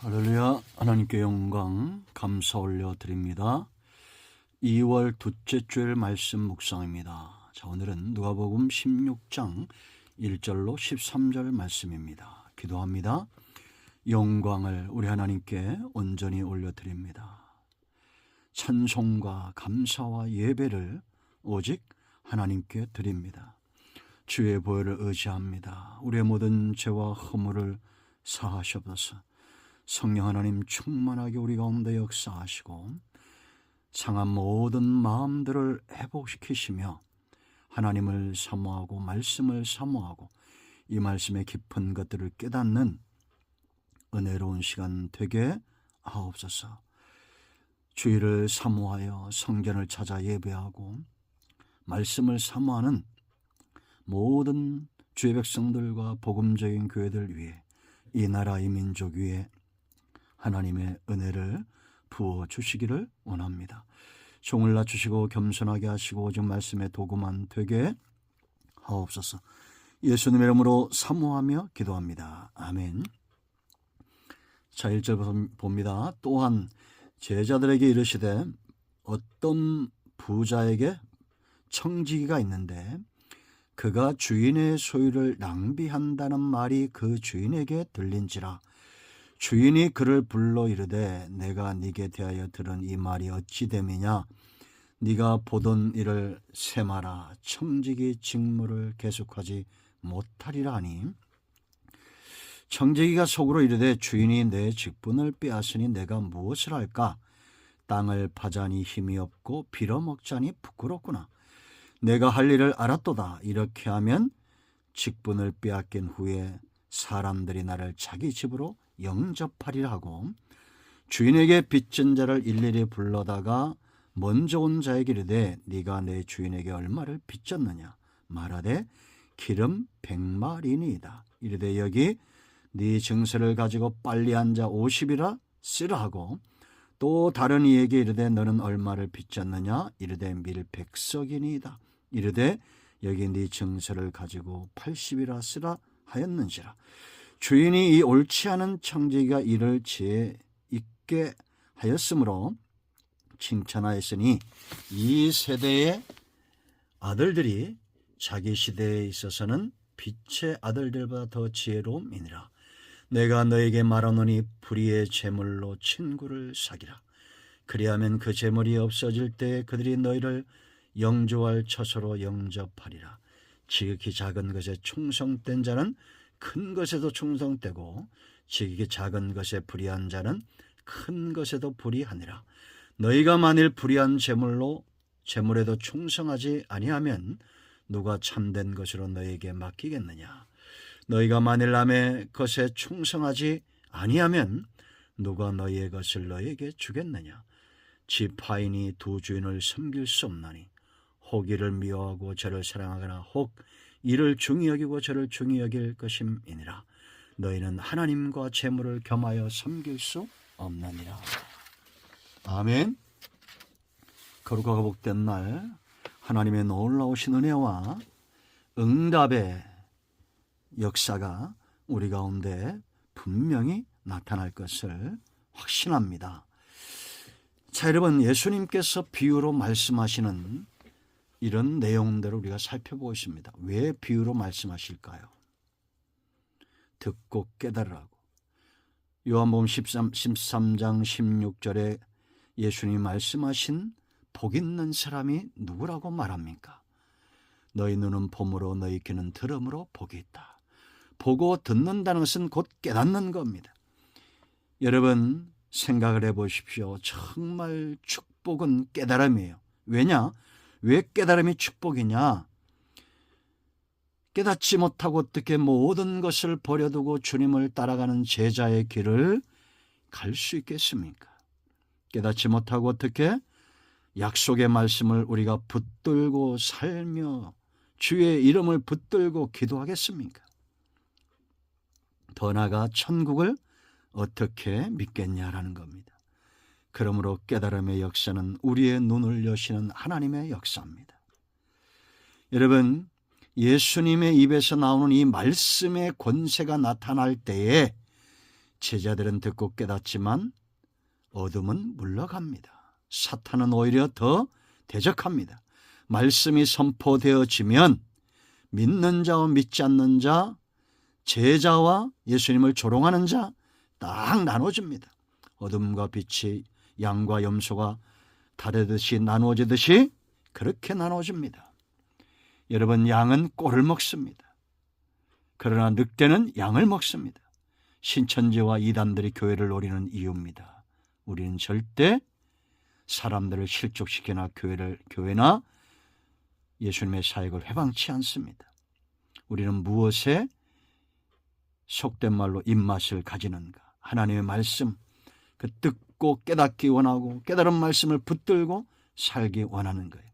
할렐루야. 하나님께 영광 감사 올려드립니다. 2월 둘째 주일 말씀 묵상입니다. 자, 오늘은 누가복음 16장 1절로 13절 말씀입니다. 기도합니다. 영광을 우리 하나님께 온전히 올려드립니다. 찬송과 감사와 예배를 오직 하나님께 드립니다. 주의 보혈을 의지합니다. 우리의 모든 죄와 허물을 사하시옵소서. 성령 하나님 충만하게 우리 가운데 역사하시고 상한 모든 마음들을 회복시키시며 하나님을 사모하고 말씀을 사모하고 이 말씀의 깊은 것들을 깨닫는 은혜로운 시간 되게 하옵소서. 주의를 사모하여 성전을 찾아 예배하고 말씀을 사모하는 모든 주의 백성들과 복음적인 교회들 위해 이 나라 이 민족 위에 하나님의 은혜를 부어주시기를 원합니다. 종을 낮추시고 겸손하게 하시고 오직 말씀의 도구만 되게 하옵소서. 예수님의 이름으로 사모하며 기도합니다. 아멘. 자, 1절 봅니다. 또한 제자들에게 이르시되 어떤 부자에게 청지기가 있는데 그가 주인의 소유를 낭비한다는 말이 그 주인에게 들린지라. 주인이 그를 불러 이르되 내가 네게 대하여 들은 이 말이 어찌 됨이냐. 네가 보던 일을 세마라. 청지기 직무를 계속하지 못하리라 하니, 청지기가 속으로 이르되 주인이 내 직분을 빼앗으니 내가 무엇을 할까. 땅을 파자니 힘이 없고 빌어먹자니 부끄럽구나. 내가 할 일을 알았도다. 이렇게 하면 직분을 빼앗긴 후에 사람들이 나를 자기 집으로 영접하리라 하고, 주인에게 빚진 자를 일일이 불러다가 먼저 온 자에게 이르되 네가 내 주인에게 얼마를 빚졌느냐. 말하되 기름 100마리니이다. 이르되 여기 네 증서를 가지고 빨리 앉아 50이라 쓰라 하고, 또 다른 이에게 이르되 너는 얼마를 빚졌느냐. 이르되 밀 100석이니이다. 이르되 여기 네 증서를 가지고 80이라 쓰라 하였는지라. 주인이 이 옳지 않은 청지기가 이를 지혜 있게 하였으므로 칭찬하였으니 이 세대의 아들들이 자기 시대에 있어서는 빛의 아들들보다 더 지혜로움이니라. 내가 너에게 말하노니 불의의 재물로 친구를 사기라. 그리하면 그 재물이 없어질 때 그들이 너희를 영조할 처소로 영접하리라. 지극히 작은 것에 충성된 자는 큰 것에도 충성되고 지극히 작은 것에 불의한 자는 큰 것에도 불의하니라. 너희가 만일 불의한 재물에도 충성하지 아니하면 누가 참된 것으로 너희에게 맡기겠느냐. 너희가 만일 남의 것에 충성하지 아니하면 누가 너희의 것을 너희에게 주겠느냐. 지파인이 두 주인을 섬길 수 없나니 혹 이를 미워하고 저를 사랑하거나 혹 이를 중히 여기고 저를 중히 여길 것임이니라. 너희는 하나님과 재물을 겸하여 섬길 수 없느니라. 아멘. 거룩하고 복된 날 하나님의 놀라우신 은혜와 응답의 역사가 우리 가운데 분명히 나타날 것을 확신합니다. 자, 여러분, 예수님께서 비유로 말씀하시는 이런 내용들을 우리가 살펴보고 있습니다. 왜 비유로 말씀하실까요? 듣고 깨달으라고. 요한복음 13장 16절에 예수님이 말씀하신 복 있는 사람이 누구라고 말합니까? 너희 눈은 봄으로 너희 귀는 들음으로 복이 있다. 보고 듣는다는 것은 곧 깨닫는 겁니다. 여러분 생각을 해보십시오. 정말 축복은 깨달음이에요. 왜냐? 왜 깨달음이 축복이냐? 깨닫지 못하고 어떻게 모든 것을 버려두고 주님을 따라가는 제자의 길을 갈 수 있겠습니까? 깨닫지 못하고 어떻게 약속의 말씀을 우리가 붙들고 살며 주의 이름을 붙들고 기도하겠습니까? 더 나아가 천국을 어떻게 믿겠냐라는 겁니다. 그러므로 깨달음의 역사는 우리의 눈을 여시는 하나님의 역사입니다. 여러분, 예수님의 입에서 나오는 이 말씀의 권세가 나타날 때에 제자들은 듣고 깨닫지만 어둠은 물러갑니다. 사탄은 오히려 더 대적합니다. 말씀이 선포되어지면 믿는 자와 믿지 않는 자, 제자와 예수님을 조롱하는 자 딱 나눠집니다. 어둠과 빛이 양과 염소가 다르듯이 나누어지듯이 그렇게 나눠집니다. 여러분, 양은 꼴을 먹습니다. 그러나 늑대는 양을 먹습니다. 신천지와 이단들이 교회를 노리는 이유입니다. 우리는 절대 사람들을 실족시키나 교회나 예수님의 사역을 회방치 않습니다. 우리는 무엇에 속된 말로 입맛을 가지는가? 하나님의 말씀, 그 듣고 깨닫기 원하고 깨달은 말씀을 붙들고 살기 원하는 거예요.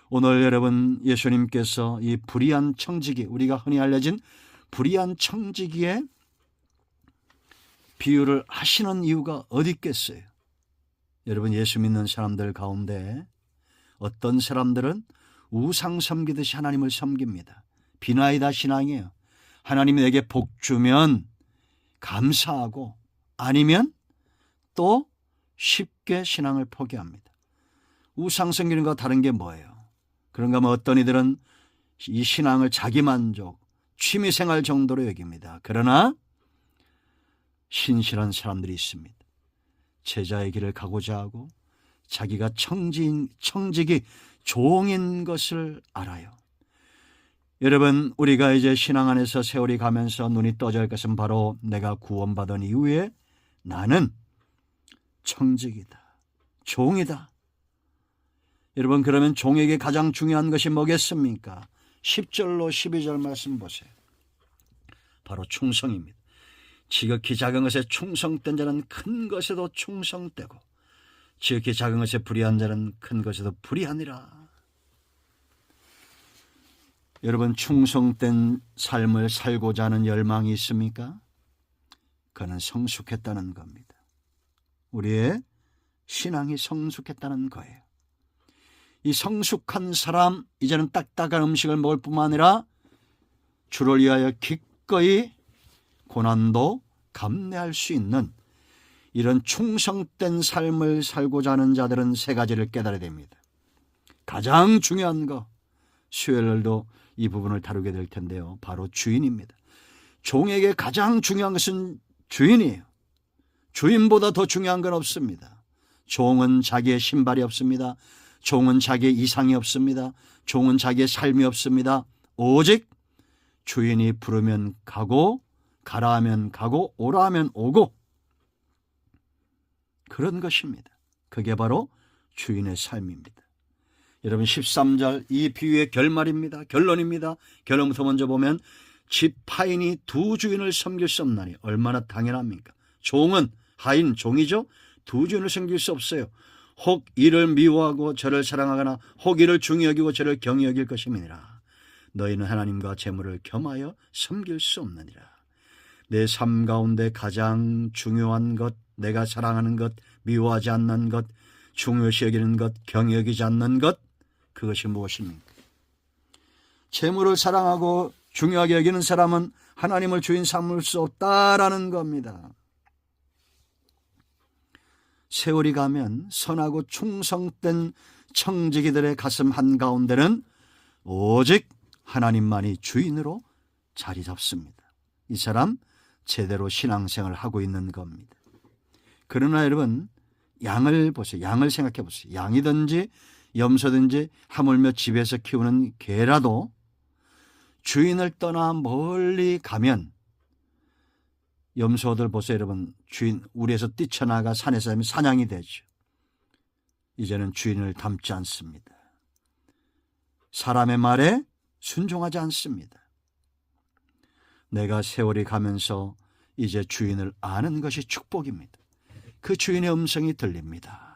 오늘 여러분, 예수님께서 이 불의한 청지기, 우리가 흔히 알려진 불의한 청지기의 비유를 하시는 이유가 어디 있겠어요? 여러분, 예수 믿는 사람들 가운데 어떤 사람들은 우상 섬기듯이 하나님을 섬깁니다. 비나이다 신앙이에요. 하나님이 내게 복 주면 감사하고 아니면 또 쉽게 신앙을 포기합니다. 우상 섬기는 것과 다른 게 뭐예요? 그런가 하면 어떤 이들은 이 신앙을 자기만족, 취미생활 정도로 여깁니다. 그러나 신실한 사람들이 있습니다. 제자의 길을 가고자 하고 자기가 청직이 종인 것을 알아요. 여러분, 우리가 이제 신앙 안에서 세월이 가면서 눈이 떠질 것은 바로 내가 구원받은 이후에 나는 청직이다, 종이다. 여러분, 그러면 종에게 가장 중요한 것이 뭐겠습니까? 10절로 12절 말씀 보세요. 바로 충성입니다. 지극히 작은 것에 충성된 자는 큰 것에도 충성되고 지극히 작은 것에 불의한 자는 큰 것에도 불의하니라. 여러분, 충성된 삶을 살고자 하는 열망이 있습니까? 그는 성숙했다는 겁니다. 우리의 신앙이 성숙했다는 거예요. 이 성숙한 사람, 이제는 딱딱한 음식을 먹을 뿐만 아니라 주를 위하여 기꺼이 고난도 감내할 수 있는 이런 충성된 삶을 살고자 하는 자들은 세 가지를 깨달아야 됩니다. 가장 중요한 거, 수요일날도 이 부분을 다루게 될 텐데요. 바로 주인입니다. 종에게 가장 중요한 것은 주인이에요. 주인보다 더 중요한 건 없습니다. 종은 자기의 신발이 없습니다. 종은 자기의 이상이 없습니다. 종은 자기의 삶이 없습니다. 오직 주인이 부르면 가고, 가라 하면 가고, 오라 하면 오고, 그런 것입니다. 그게 바로 주인의 삶입니다. 여러분, 13절 이 비유의 결말입니다. 결론입니다. 결론부터 먼저 보면 지파인이 두 주인을 섬길 수 없나니 얼마나 당연합니까? 종은, 하인 종이죠. 두 주인을 섬길 수 없어요. 혹 이를 미워하고 저를 사랑하거나 혹 이를 중히 여기고 저를 경히 여길 것임이니라. 너희는 하나님과 재물을 겸하여 섬길 수 없느니라. 내 삶 가운데 가장 중요한 것, 내가 사랑하는 것, 미워하지 않는 것, 중요시 여기는 것, 경히 여기지 않는 것, 그것이 무엇입니까? 재물을 사랑하고 중요하게 여기는 사람은 하나님을 주인 삼을 수 없다라는 겁니다. 세월이 가면 선하고 충성된 청지기들의 가슴 한가운데는 오직 하나님만이 주인으로 자리 잡습니다. 이 사람 제대로 신앙생활을 하고 있는 겁니다. 그러나 여러분, 양을 보세요. 양을 생각해 보세요. 양이든지 염소든지 하물며 집에서 키우는 개라도 주인을 떠나 멀리 가면, 염소들 보세요. 여러분, 주인 우리에서 뛰쳐나가 산에서 하면 사냥이 되죠. 이제는 주인을 닮지 않습니다. 사람의 말에 순종하지 않습니다. 내가 세월이 가면서 이제 주인을 아는 것이 축복입니다. 그 주인의 음성이 들립니다.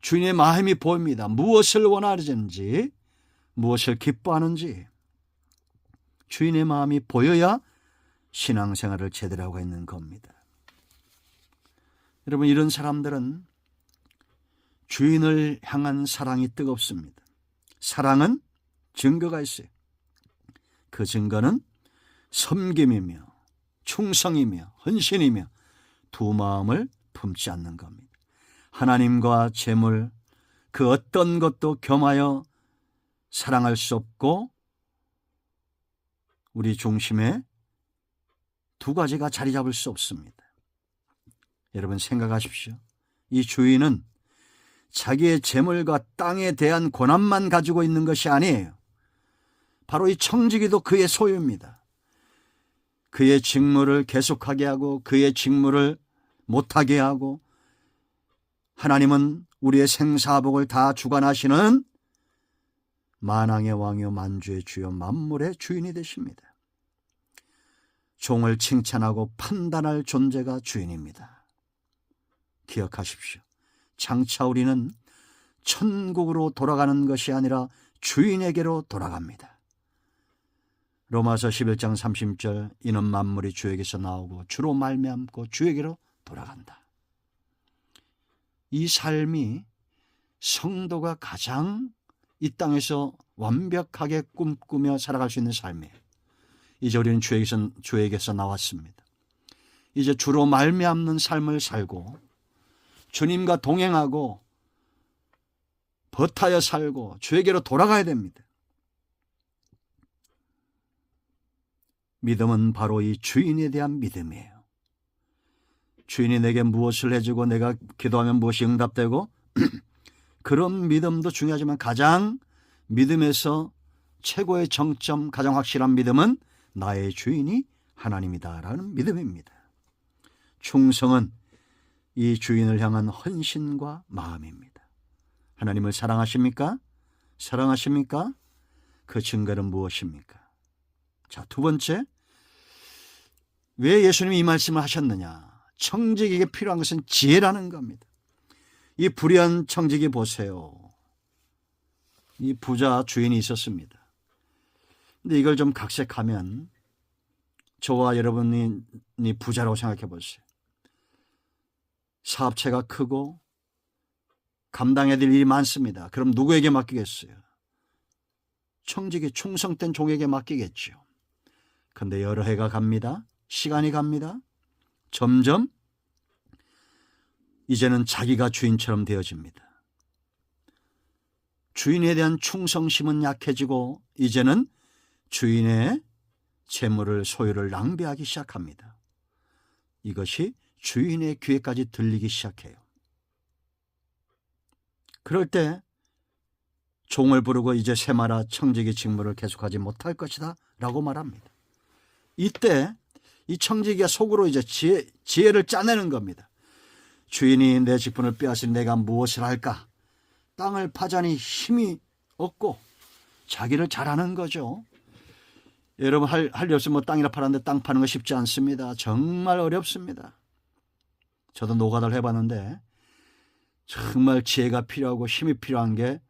주인의 마음이 보입니다. 무엇을 원하는지, 무엇을 기뻐하는지 주인의 마음이 보여야 신앙생활을 제대로 하고 있는 겁니다. 여러분, 이런 사람들은 주인을 향한 사랑이 뜨겁습니다. 사랑은 증거가 있어요. 그 증거는 섬김이며 충성이며 헌신이며 두 마음을 품지 않는 겁니다. 하나님과 재물, 그 어떤 것도 겸하여 사랑할 수 없고 우리 중심에 두 가지가 자리 잡을 수 없습니다. 여러분 생각하십시오. 이 주인은 자기의 재물과 땅에 대한 권한만 가지고 있는 것이 아니에요. 바로 이 청지기도 그의 소유입니다. 그의 직무를 계속하게 하고 그의 직무를 못하게 하고, 하나님은 우리의 생사복을 다 주관하시는 만왕의 왕이요 만주의 주요 만물의 주인이 되십니다. 종을 칭찬하고 판단할 존재가 주인입니다. 기억하십시오. 장차 우리는 천국으로 돌아가는 것이 아니라 주인에게로 돌아갑니다. 로마서 11장 30절, 이는 만물이 주에게서 나오고 주로 말미암고 주에게로 돌아간다. 이 삶이 성도가 가장 이 땅에서 완벽하게 꿈꾸며 살아갈 수 있는 삶이에요. 이제 우리는 주에게서 나왔습니다. 이제 주로 말미암는 삶을 살고 주님과 동행하고 버타여 살고 주에게로 돌아가야 됩니다. 믿음은 바로 이 주인에 대한 믿음이에요. 주인이 내게 무엇을 해주고 내가 기도하면 무엇이 응답되고 그런 믿음도 중요하지만 가장 믿음에서 최고의 정점, 가장 확실한 믿음은 나의 주인이 하나님이다라는 믿음입니다. 충성은 이 주인을 향한 헌신과 마음입니다. 하나님을 사랑하십니까? 사랑하십니까? 그 증거는 무엇입니까? 자, 두 번째, 왜 예수님이 이 말씀을 하셨느냐? 청지기에게 필요한 것은 지혜라는 겁니다. 이 불의한 청지기 보세요. 이 부자 주인이 있었습니다. 근데 이걸 좀 각색하면 저와 여러분이 부자라고 생각해 보세요. 사업체가 크고 감당해야 될 일이 많습니다. 그럼 누구에게 맡기겠어요? 청지기 충성된 종에게 맡기겠죠. 그런데 여러 해가 갑니다. 시간이 갑니다. 점점 이제는 자기가 주인처럼 되어집니다. 주인에 대한 충성심은 약해지고 이제는 주인의 재물을, 소유를 낭비하기 시작합니다. 이것이 주인의 귀에까지 들리기 시작해요. 그럴 때 종을 부르고 이제 새마라 청지기 직무를 계속하지 못할 것이다 라고 말합니다. 이때 이 청지기가 속으로 이제 지혜를 짜내는 겁니다. 주인이 내 직분을 빼앗으니 내가 무엇을 할까? 땅을 파자니 힘이 없고 자기를 잘하는 거죠. 여러분 할 일 없으면 땅이나 팔았는데 땅 파는 거 쉽지 않습니다. 정말 어렵습니다. 저도 노가다를 해봤는데 정말 지혜가 필요하고 힘이 필요한 게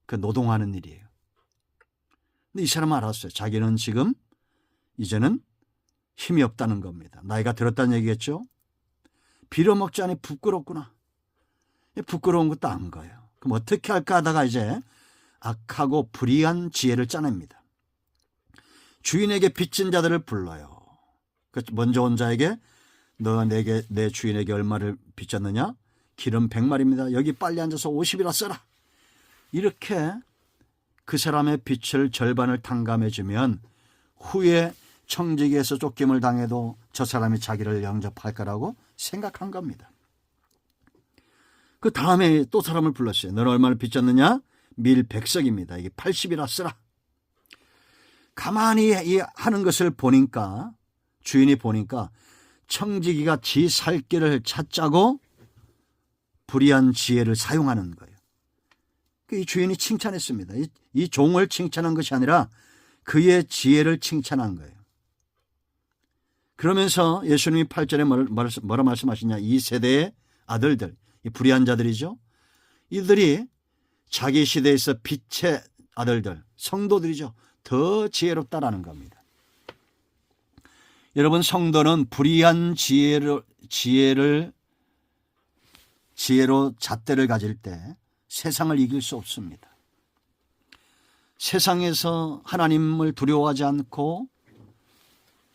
그 노동하는 일이에요. 근데 이 사람은 알았어요. 자기는 지금 이제는 힘이 없다는 겁니다. 나이가 들었다는 얘기겠죠. 빌어먹지 않니 부끄럽구나. 부끄러운 것도 안 거예요. 그럼 어떻게 할까 하다가 이제 악하고 불의한 지혜를 짜냅니다. 주인에게 빚진 자들을 불러요. 먼저 온 자에게 너 내 주인에게 얼마를 빚졌느냐? 기름 100마리입니다. 여기 빨리 앉아서 50이라 써라. 이렇게 그 사람의 빚을 절반을 탕감해 주면 후에 청지기에서 쫓김을 당해도 저 사람이 자기를 영접할 거라고 생각한 겁니다. 그 다음에 또 사람을 불렀어요. 너는 얼마를 빚졌느냐? 밀 100석입니다. 이게 80이라 쓰라. 가만히 하는 것을 보니까, 주인이 보니까 청지기가 지 살 길을 찾자고 불의한 지혜를 사용하는 거예요. 이 주인이 칭찬했습니다. 이 종을 칭찬한 것이 아니라 그의 지혜를 칭찬한 거예요. 그러면서 예수님이 8절에 뭐라 말씀하시냐? 이 세대의 아들들, 이 불의한 자들이죠. 이들이 자기 시대에서 빛의 아들들, 성도들이죠. 더 지혜롭다라는 겁니다. 여러분, 성도는 불의한 지혜로 잣대를 가질 때 세상을 이길 수 없습니다. 세상에서 하나님을 두려워하지 않고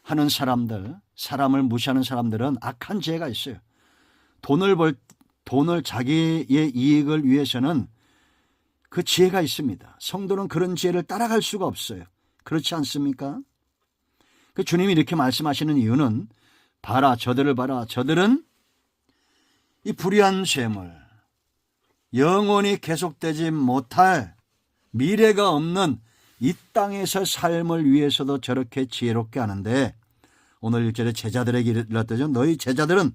하는 사람들, 사람을 무시하는 사람들은 악한 지혜가 있어요. 돈을 자기의 이익을 위해서는 그 지혜가 있습니다. 성도는 그런 지혜를 따라갈 수가 없어요. 그렇지 않습니까? 그 주님이 이렇게 말씀하시는 이유는 봐라, 저들을 봐라. 저들은 이 불의한 재물, 영원히 계속되지 못할 미래가 없는 이 땅에서 삶을 위해서도 저렇게 지혜롭게 하는데 오늘 1절에 제자들에게 이르렀더니 너희 제자들은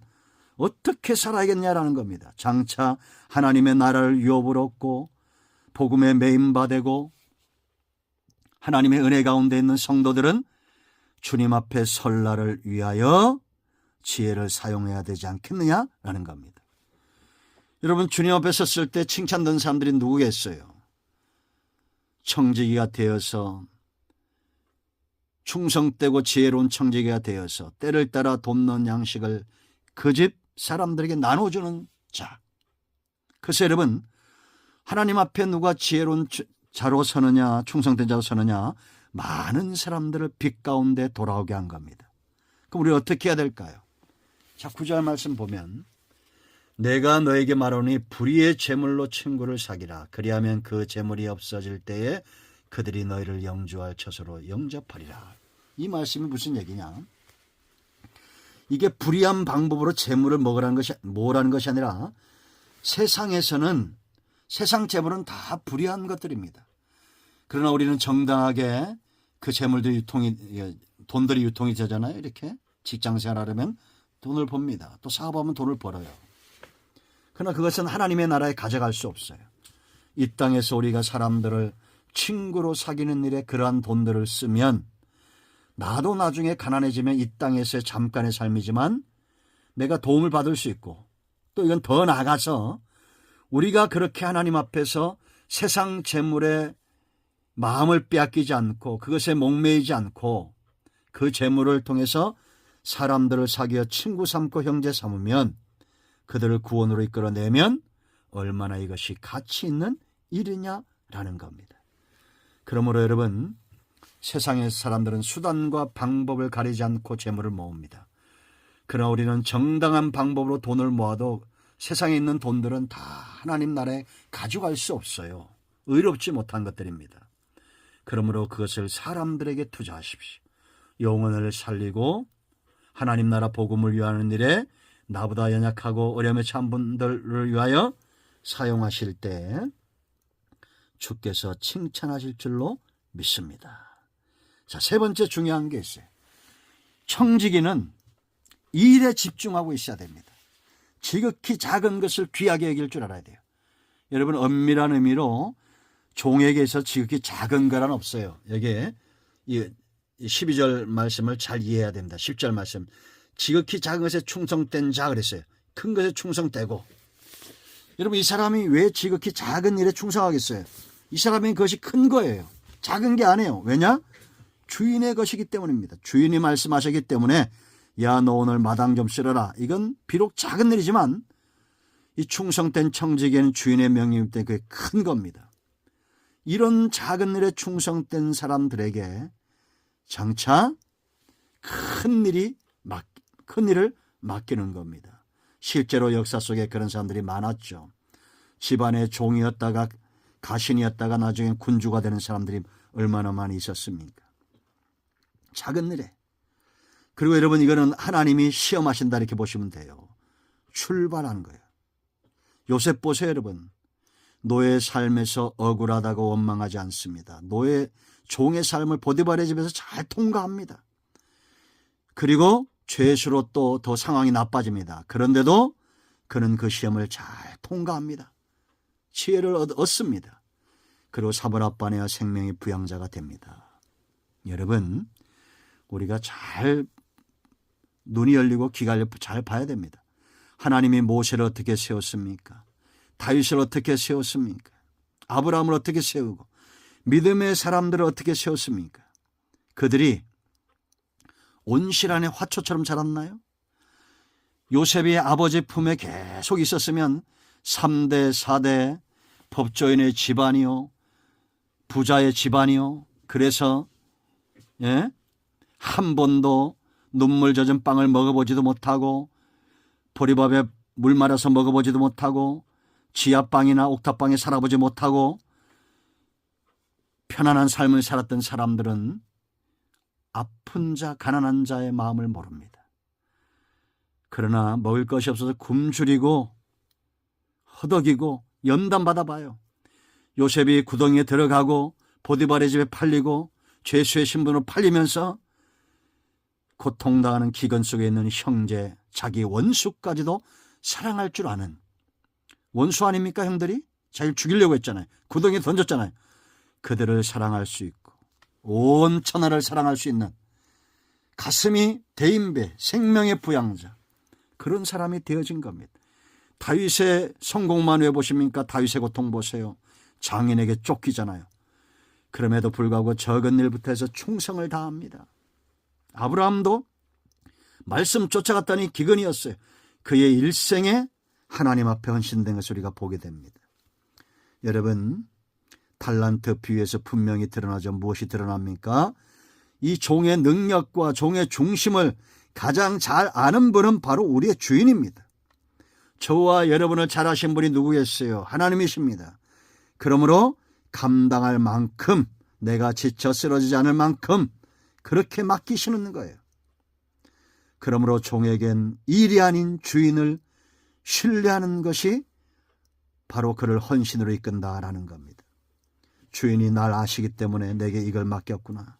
어떻게 살아야겠냐라는 겁니다. 장차 하나님의 나라를 유업을 얻고 복음에 매임받고 하나님의 은혜 가운데 있는 성도들은 주님 앞에 설 날을 위하여 지혜를 사용해야 되지 않겠느냐라는 겁니다. 여러분, 주님 앞에 섰을 때 칭찬받는 사람들이 누구겠어요? 청지기가 되어서 충성되고 지혜로운 청지기가 되어서 때를 따라 돕는 양식을 그 집 사람들에게 나눠주는 자. 그래서 여러분, 하나님 앞에 누가 지혜로운 자로 서느냐, 충성된 자로 서느냐, 많은 사람들을 빛 가운데 돌아오게 한 겁니다. 그럼 우리 어떻게 해야 될까요? 자, 9절 말씀 보면 내가 너에게 말하노니 불의의 재물로 친구를 사귀라. 그리하면 그 재물이 없어질 때에 그들이 너희를 영주할 처소로 영접하리라. 이 말씀이 무슨 얘기냐? 이게 불의한 방법으로 재물을 모으라는 것이 아니라 세상에서는 세상 재물은 다 불의한 것들입니다. 그러나 우리는 정당하게 그 재물도 돈들이 유통이 되잖아요. 이렇게 직장 생활하려면 돈을 법니다. 또 사업하면 돈을 벌어요. 그러나 그것은 하나님의 나라에 가져갈 수 없어요. 이 땅에서 우리가 사람들을 친구로 사귀는 일에 그러한 돈들을 쓰면 나도 나중에 가난해지면 이 땅에서의 잠깐의 삶이지만 내가 도움을 받을 수 있고 또 이건 더 나아가서 우리가 그렇게 하나님 앞에서 세상 재물에 마음을 빼앗기지 않고 그것에 목매이지 않고 그 재물을 통해서 사람들을 사귀어 친구 삼고 형제 삼으면 그들을 구원으로 이끌어내면 얼마나 이것이 가치 있는 일이냐라는 겁니다. 그러므로 여러분, 세상의 사람들은 수단과 방법을 가리지 않고 재물을 모읍니다. 그러나 우리는 정당한 방법으로 돈을 모아도 세상에 있는 돈들은 다 하나님 나라에 가져갈 수 없어요. 의롭지 못한 것들입니다. 그러므로 그것을 사람들에게 투자하십시오. 영혼을 살리고 하나님 나라 복음을 위하는 일에 나보다 연약하고 어려움에 처한 분들을 위하여 사용하실 때 주께서 칭찬하실 줄로 믿습니다. 자, 세 번째 중요한 게 있어요. 청지기는 일에 집중하고 있어야 됩니다. 지극히 작은 것을 귀하게 여길 줄 알아야 돼요. 여러분, 엄밀한 의미로 종에게서 지극히 작은 거란 없어요. 여기에 12절 말씀을 잘 이해해야 됩니다. 10절 말씀. 지극히 작은 것에 충성된 자 그랬어요. 큰 것에 충성되고. 여러분, 이 사람이 왜 지극히 작은 일에 충성하겠어요? 이 사람이 그것이 큰 거예요. 작은 게 아니에요. 왜냐? 주인의 것이기 때문입니다. 주인이 말씀하셨기 때문에 야, 너 오늘 마당 좀 쓸어라. 이건 비록 작은 일이지만 이 충성된 청지기에는 주인의 명령 때문에 그게 큰 겁니다. 이런 작은 일에 충성된 사람들에게 장차 큰 일을 맡기는 겁니다. 실제로 역사 속에 그런 사람들이 많았죠. 집안의 종이었다가 가신이었다가 나중에 군주가 되는 사람들이 얼마나 많이 있었습니까? 작은 일에. 그리고 여러분, 이거는 하나님이 시험하신다 이렇게 보시면 돼요. 출발한 거예요. 요셉 보세요, 여러분. 노예의 삶에서 억울하다고 원망하지 않습니다. 종의 삶을 보디발의 집에서 잘 통과합니다. 그리고 죄수로 또 더 상황이 나빠집니다. 그런데도 그는 그 시험을 잘 통과합니다. 지혜를 얻습니다. 그리고 사브라바네와 생명의 부양자가 됩니다. 여러분, 우리가 잘 눈이 열리고 귀가 열리고 잘 봐야 됩니다. 하나님이 모세를 어떻게 세웠습니까? 다윗을 어떻게 세웠습니까? 아브라함을 어떻게 세우고 믿음의 사람들을 어떻게 세웠습니까? 그들이 온실 안에 화초처럼 자랐나요? 요셉이 아버지 품에 계속 있었으면 3대 4대 법조인의 집안이요, 부자의 집안이요, 그래서 한 번도 눈물 젖은 빵을 먹어보지도 못하고 보리밥에 물 말아서 먹어보지도 못하고 지하방이나 옥탑방에 살아보지 못하고 편안한 삶을 살았던 사람들은 아픈 자, 가난한 자의 마음을 모릅니다. 그러나 먹을 것이 없어서 굶주리고 허덕이고 연단받아봐요. 요셉이 구덩이에 들어가고 보디발의 집에 팔리고 죄수의 신분으로 팔리면서 고통당하는 기근 속에 있는 형제, 자기 원수까지도 사랑할 줄 아는, 원수 아닙니까 형들이? 자기를 죽이려고 했잖아요. 구덩이에 던졌잖아요. 그들을 사랑할 수 있고 온 천하를 사랑할 수 있는 가슴이 대인배, 생명의 부양자, 그런 사람이 되어진 겁니다. 다윗의 성공만 왜 보십니까? 다윗의 고통 보세요. 장인에게 쫓기잖아요. 그럼에도 불구하고 적은 일부터 해서 충성을 다합니다. 아브라함도 말씀 쫓아갔다니 기근이었어요. 그의 일생에 하나님 앞에 헌신된 것을 우리가 보게 됩니다. 여러분, 달란트 비유에서 분명히 드러나죠. 무엇이 드러납니까? 이 종의 능력과 종의 중심을 가장 잘 아는 분은 바로 우리의 주인입니다. 저와 여러분을 잘 아신 분이 누구겠어요? 하나님이십니다. 그러므로 감당할 만큼, 내가 지쳐 쓰러지지 않을 만큼 그렇게 맡기시는 거예요. 그러므로 종에겐 일이 아닌 주인을 신뢰하는 것이 바로 그를 헌신으로 이끈다라는 겁니다. 주인이 날 아시기 때문에 내게 이걸 맡겼구나.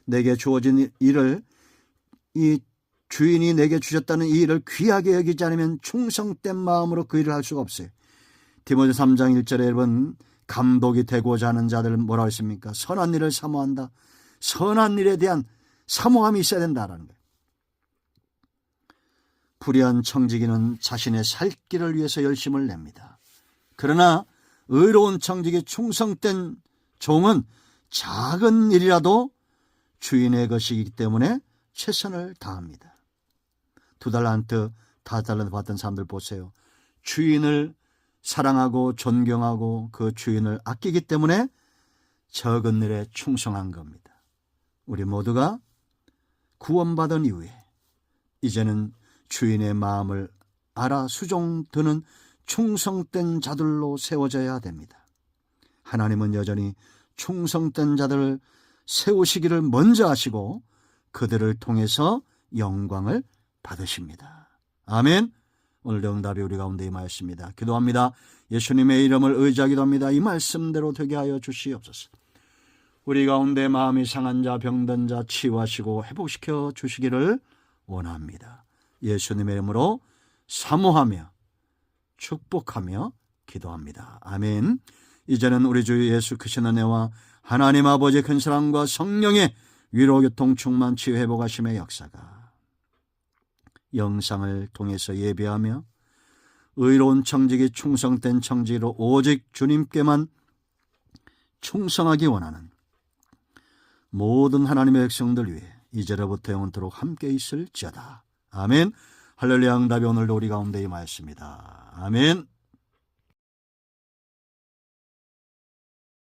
내게 주어진 일을, 이 주인이 내게 주셨다는 이 일을 귀하게 여기지 않으면 충성된 마음으로 그 일을 할 수가 없어요. 디모데 3장 1절에 여러분, 감독이 되고자 하는 자들은 뭐라고 했습니까? 선한 일을 사모한다. 선한 일에 대한 사모함이 있어야 된다라는 거예요. 불의한 청지기는 자신의 살 길을 위해서 열심을 냅니다. 그러나 의로운 청지기, 충성된 종은 작은 일이라도 주인의 것이기 때문에 최선을 다합니다. 2달란트, 5달란트 받던 사람들 보세요. 주인을 사랑하고 존경하고 그 주인을 아끼기 때문에 적은 일에 충성한 겁니다. 우리 모두가 구원받은 이후에 이제는 주인의 마음을 알아 수종드는 충성된 자들로 세워져야 됩니다. 하나님은 여전히 충성된 자들을 세우시기를 먼저 하시고 그들을 통해서 영광을 받으십니다. 아멘. 오늘도 응답이 우리 가운데 임하였습니다. 기도합니다. 예수님의 이름을 의지하기도 합니다. 이 말씀대로 되게 하여 주시옵소서. 우리 가운데 마음이 상한 자, 병든 자 치유하시고 회복시켜 주시기를 원합니다. 예수님의 이름으로 사모하며 축복하며 기도합니다. 아멘. 이제는 우리 주 예수 그리스도의 은혜와 하나님 아버지의 큰 사랑과 성령의 위로, 교통, 충만, 치유, 회복하심의 역사가 영상을 통해서 예배하며 의로운 청지기, 충성된 청지기로 오직 주님께만 충성하기 원하는 모든 하나님의 백성들 위해 이제로부터 영원토록 함께 있을지어다. 아멘. 할렐루야. 응답이 오늘도 우리 가운데 임하였습니다. 아멘.